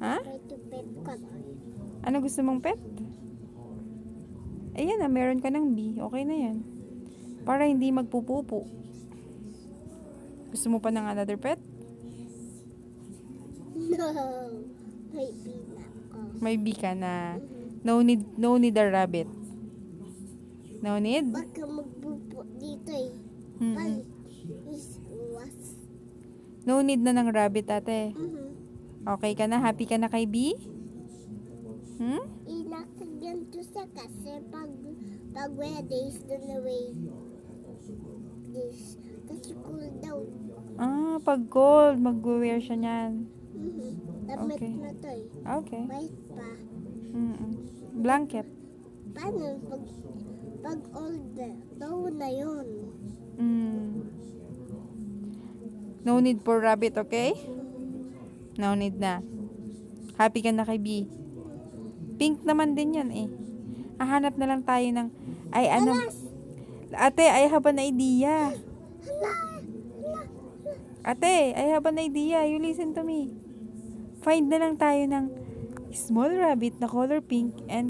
Ha? Try to pet ko. Ano gusto mong pet? Ayan na, meron ka ng bee. Okay na yan. Para hindi magpupupo. Gusto mo pa ng another pet? No. May pina ko. May bee ka na. No need a rabbit. No need? Baka magpupo dito eh. Mm-mm. Ay, is was. No need na ng rabbit, ate. Okay ka na? Happy ka na kay bee? Inakagyan to siya kasi pag weather is done away. This. Kasi cool down. Pag cold, mag-wear siya niyan. Damit Okay. na to eh. Okay. White pa. Blanket. Paano pag old daw na yun? No need for rabbit, okay? No need na. Happy ka na kay bee? Pink naman din yan eh. Hahanap na lang tayo ng... Ay, ano? Ate, I have an idea. Ate, I have an idea. You listen to me. Find na lang tayo ng small rabbit na color pink and